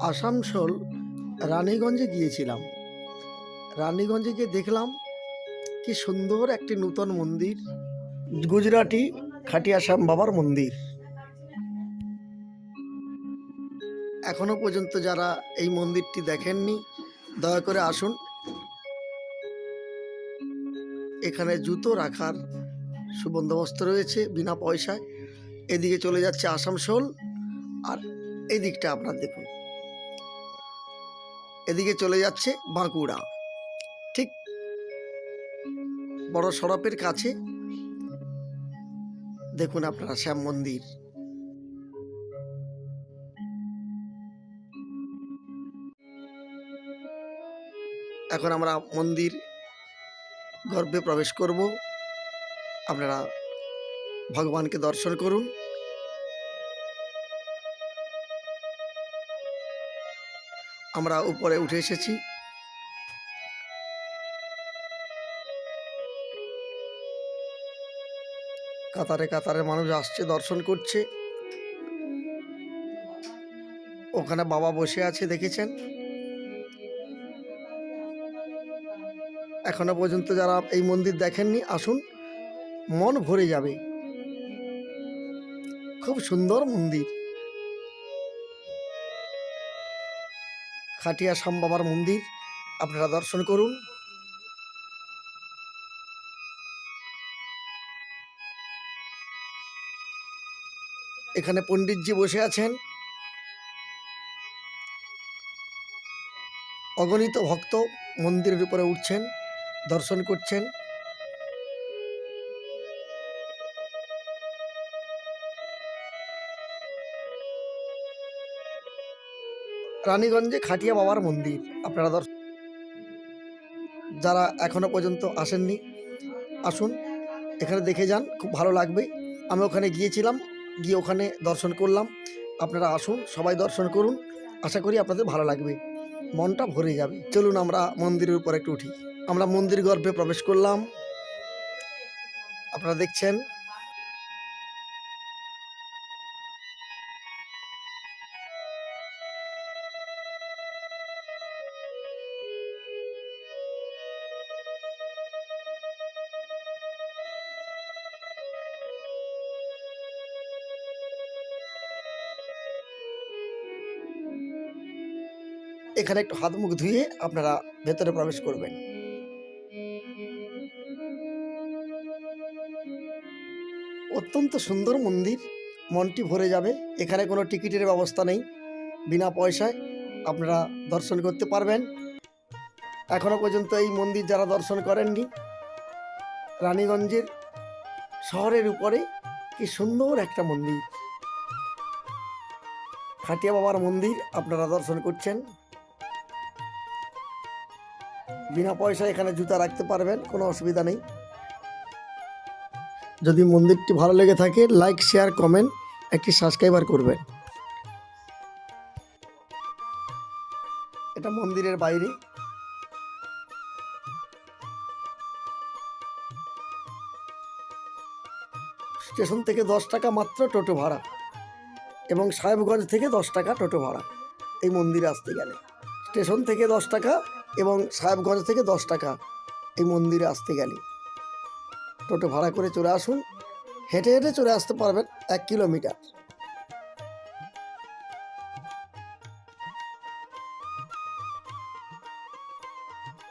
আসানসোল রানীগঞ্জে গিয়েছিলাম। রানীগঞ্জে গিয়ে দেখলাম কি সুন্দর একটি নূতন মন্দির, গুজরাটি খাটিয়া শ্যাম বাবার মন্দির। এখনো পর্যন্ত যারা এই মন্দিরটি দেখেননি, দয়া করে আসুন। এখানে জুতো রাখার সুবন্দোবস্ত রয়েছে বিনা পয়সায়। এদিকে চলে যাচ্ছে আসানসোল, আর এদিকটা আপনার দেখুন, এদিকে চলে যাচ্ছে বাঁকুড়া। ঠিক বড় সড়কের কাছে দেখুন আপনারা শ্যাম মন্দির। এখন আমরা মন্দির গর্ভে প্রবেশ করব। আপনারা ভগবানকে দর্শন করুন। আমরা উপরে উঠে এসেছি। কাতারে কাতারে মানুষ আসছে, দর্শন করছে। ওখানে বাবা বসে আছে, দেখেছেন। এখনো পর্যন্ত যারা এই মন্দির দেখেননি, আসুন, মন ভরে যাবে। খুব সুন্দর মন্দির, খাটিয়া শ্যাম বাবার মন্দির। আপনারা দর্শন করুন। এখানে পণ্ডিতজি বসে আছেন। অগণিত ভক্ত মন্দিরের উপরে উঠছেন, দর্শন করছেন। রানীগঞ্জে খাটিয়া বাবার মন্দির আপনারা যারা এখনো পর্যন্ত আসেননি, আসুন, এখানে দেখে যান, খুব ভালো লাগবে। আমি ওখানে গিয়েছিলাম, গিয়ে ওখানে দর্শন করলাম। আপনারা আসুন, সবাই দর্শন করুন। আশা করি আপনাদের ভালো লাগবে, মনটা ভরে যাবে। চলুন আমরা মন্দিরের উপর একটু উঠি। আমরা মন্দির গর্ভে প্রবেশ করলাম। আপনারা দেখছেন এখানে একটু হাত মুখ ধুয়ে আপনারা ভেতরে প্রবেশ করবেন। অত্যন্ত সুন্দর মন্দির, মনটি ভরে যাবে। এখানে কোনো টিকিটের ব্যবস্থা নেই, বিনা পয়সায় আপনারা দর্শন করতে পারবেন। এখনো পর্যন্ত এই মন্দির যারা দর্শন করেননি, রানীগঞ্জের শহরের উপরে কি সুন্দর একটা মন্দির, খাটিয়া বাবার মন্দির আপনারা দর্শন করছেন। বিনা পয়সায় এখানে জুতা রাখতে পারবেন, কোনো অসুবিধা নেই। যদি মন্দিরটি ভালো লেগে থাকে, লাইক, শেয়ার, কমেন্ট, একটি সাবস্ক্রাইবার করবেন। এটা মন্দিরের বাইরে। স্টেশন থেকে 10 টাকা মাত্র টোটো ভাড়া, এবং সাহেবগঞ্জ থেকে 10 টাকা টোটো ভাড়া এই মন্দিরে আসতে গেলে। স্টেশন থেকে 10 টাকা এবং সাহেবগঞ্জ থেকে 10 টাকা এই মন্দিরে আসতে গেলে। টোটো ভাড়া করে চলে আসুন, হেঁটে হেঁটে চলে আসতে পারবেন 1 কিলোমিটার।